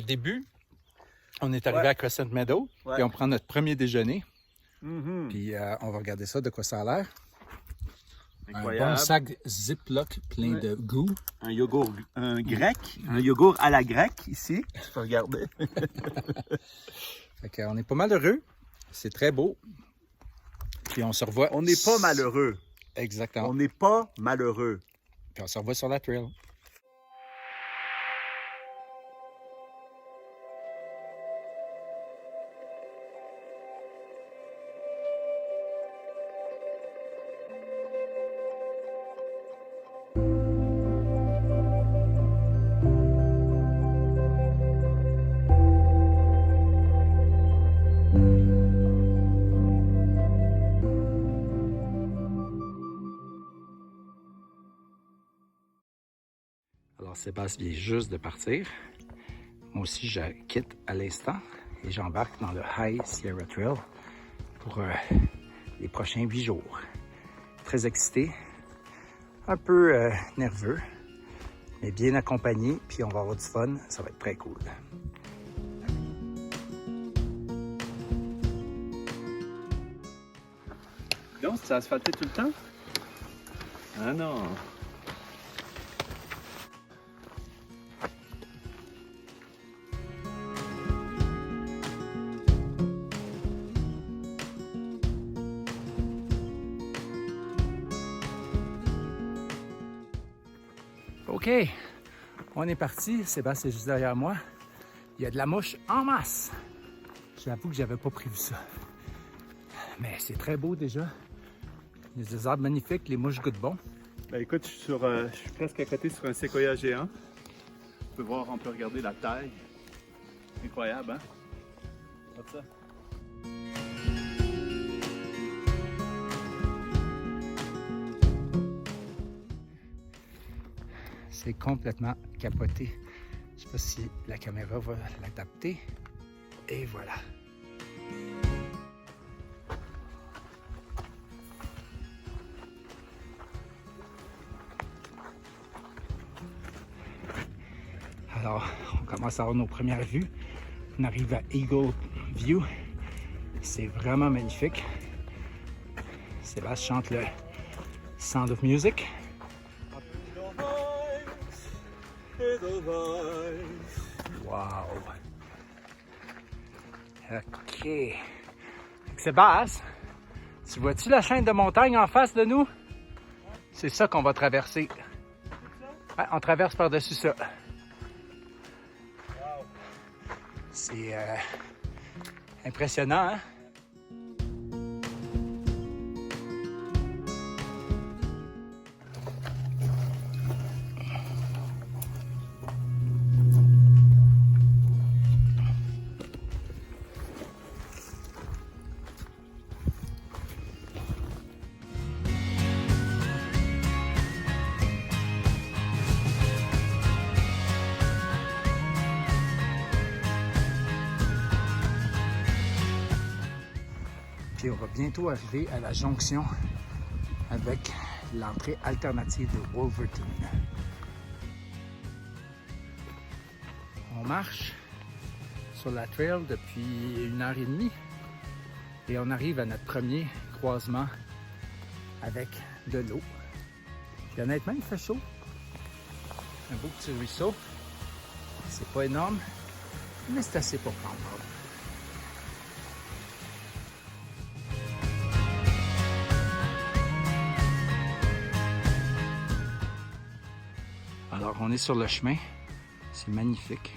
début, on est arrivé à Crescent Meadow, puis on prend notre premier déjeuner. Puis on va regarder ça, de quoi ça a l'air. Incroyable. Un bon sac Ziploc plein de goût. Un yogourt grec, un yogourt à la grecque ici. Tu peux regarder. Fait qu'on est pas mal heureux. C'est très beau. Puis on se revoit. On n'est pas malheureux. Exactement. On n'est pas malheureux. Puis on se revoit sur la trail. Alors, Sébastien vient juste de partir. Moi aussi, je quitte à l'instant et j'embarque dans le High Sierra Trail pour les prochains 8 jours. Très excité, un peu nerveux, mais bien accompagné, puis on va avoir du fun. Ça va être très cool. Donc, c'est asphalté tout le temps? Ah non. OK, on est parti. Sébastien est juste derrière moi. Il y a de la mouche en masse. J'avoue que j'avais pas prévu ça. Mais c'est très beau déjà. Il y a des arbres magnifiques, les mouches goûtent bon. Ben écoute, je suis presque à côté sur un séquoia géant. On peut voir, on peut regarder la taille. Incroyable, hein? Regarde ça. C'est complètement capoté. Je sais pas si la caméra va l'adapter. Et voilà. Alors, on commence à avoir nos premières vues. On arrive à Eagle View. C'est vraiment magnifique. Sébastien chante le Sound of Music. Wow! OK. Sébastien, tu vois-tu la chaîne de montagne en face de nous? C'est ça qu'on va traverser. Ouais, on traverse par-dessus ça. C'est impressionnant, hein? Puis on va bientôt arriver à la jonction avec l'entrée alternative de Wolverton. On marche sur la trail depuis 1h30 et on arrive à notre premier croisement avec de l'eau. Puis honnêtement, il fait chaud. Un beau petit ruisseau. C'est pas énorme, mais c'est assez pour prendre. Alors, on est sur le chemin. C'est magnifique.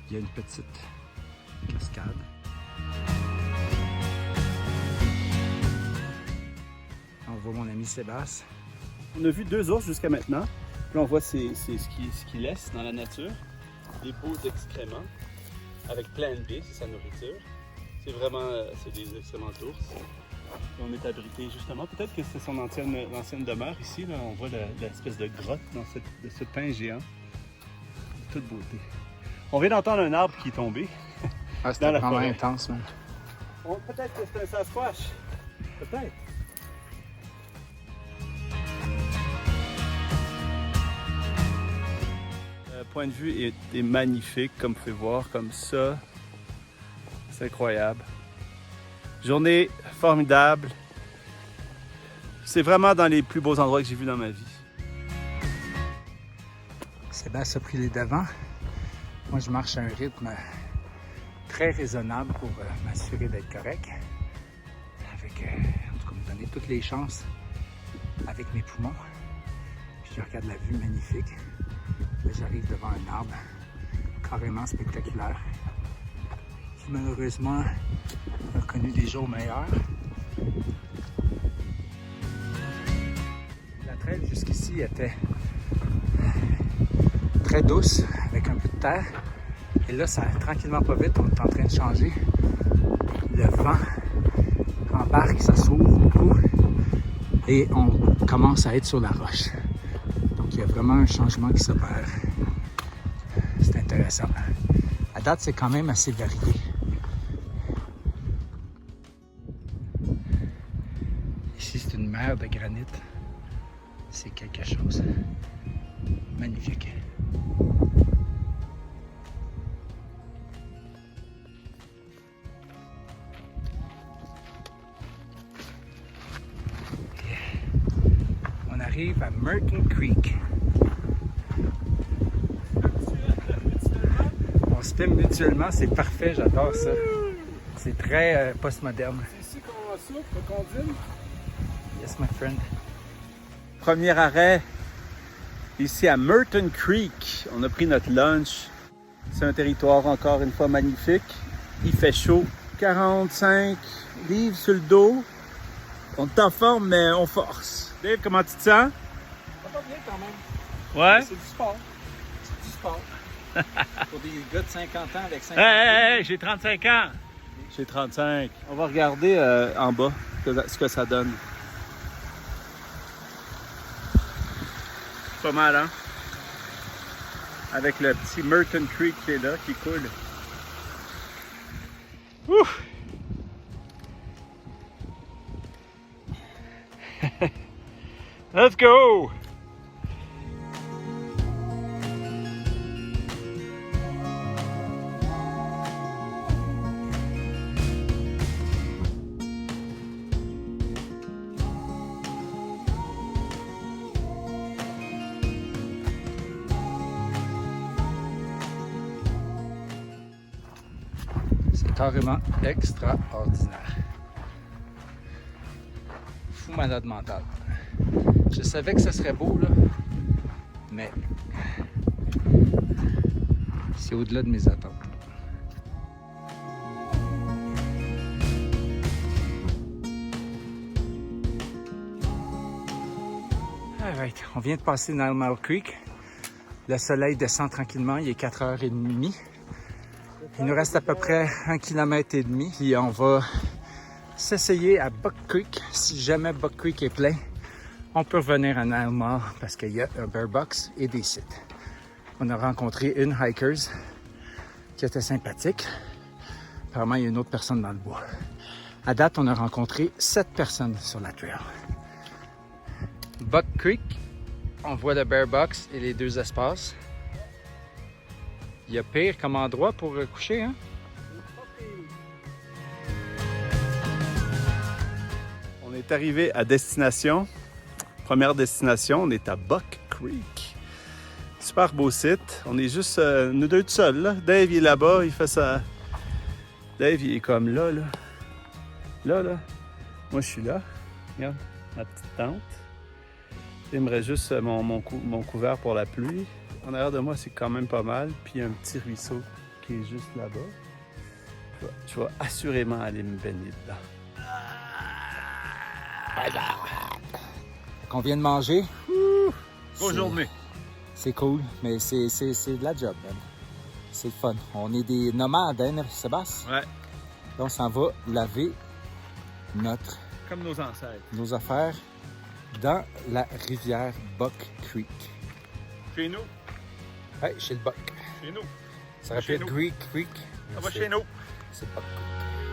Il y a une petite cascade. On voit mon ami Sébastien. On a vu 2 ours jusqu'à maintenant. Puis là, on voit ce qu'il laisse dans la nature. Des beaux excréments avec plein de baies, c'est sa nourriture. C'est vraiment des excréments d'ours. On est abrité justement. Peut-être que c'est son ancienne demeure ici. Là. On voit l'espèce de grotte de ce pin géant. De toute beauté. On vient d'entendre un arbre qui est tombé. Ah, c'était vraiment intense, man. Peut-être que c'est un Sasquatch. Peut-être. point de vue est magnifique, comme vous pouvez voir, comme ça. C'est incroyable. Journée formidable. C'est vraiment dans les plus beaux endroits que j'ai vus dans ma vie. Sébastien a pris les devants. Moi, je marche à un rythme très raisonnable pour m'assurer d'être correct. Avec, en tout cas, me donner toutes les chances avec mes poumons. Puis je regarde la vue magnifique. Là, j'arrive devant un arbre carrément spectaculaire qui malheureusement a connu des jours meilleurs. La traîne jusqu'ici était très douce avec un peu de terre. Et là, ça tranquillement pas vite, on est en train de changer. Le vent embarque, ça s'ouvre beaucoup et on commence à être sur la roche. Donc il y a vraiment un changement qui s'opère. C'est intéressant. À date, c'est quand même assez varié. Ici, c'est une mer de granit. C'est quelque chose. Magnifique. On arrive à Merton Creek. On se filme mutuellement, c'est parfait, j'adore ça. C'est très postmoderne. C'est ici qu'on soupe, qu'on dîne? Yes, my friend. Premier arrêt, ici à Merton Creek. On a pris notre lunch. C'est un territoire encore une fois magnifique. Il fait chaud. 45 livres sur le dos. On est en forme, mais on force. Dave, comment tu te sens? Ça va bien quand même. Ouais? C'est du sport. C'est du sport. Pour des gars de 50 ans avec 50 Hey, j'ai 35 ans! J'ai 35. On va regarder en bas ce que ça donne. Pas mal, hein? Avec le petit Merton Creek qui est là, qui coule. Ouf! Let's go! C'est carrément extraordinaire. Fou malade mental. Je savais que ce serait beau, là, mais c'est au-delà de mes attentes. Alright, on vient de passer Nile Mile Creek. Le soleil descend tranquillement, il est 4h30. Il nous reste à peu près 1,5 km et on va s'essayer à Buck Creek. Si jamais Buck Creek est plein, on peut revenir à Nile Mile parce qu'il y a un bear box et des sites. On a rencontré une hikers qui était sympathique. Apparemment, il y a une autre personne dans le bois. À date, on a rencontré 7 personnes sur la trail. Buck Creek, on voit le bear box et les 2 espaces. Il y a pire comme endroit pour coucher, hein? On est arrivé à destination. Première destination, on est à Buck Creek. Super beau site. On est juste nous deux tout seuls, là. Dave, il est là-bas, il fait ça. Dave, il est comme là, là. Là, là. Moi, je suis là. Regarde, ma petite tente. J'aimerais juste mon couvert pour la pluie. En arrière de moi, c'est quand même pas mal. Puis il y a un petit ruisseau qui est juste là-bas. Je vais assurément aller me baigner dedans. Qu'on vient de manger. Bonne journée. C'est cool, mais c'est de la job, man. C'est le fun. On est des nomades, hein, Sébastien? Ouais. Là, on s'en va laver Comme nos ancêtres. nos affaires dans la rivière Buck Creek. Chez nous. Hey, chez le Buck. Chez nous. Ça aurait pu être nous. Greek Creek. Ça va chez nous. C'est Buck Creek.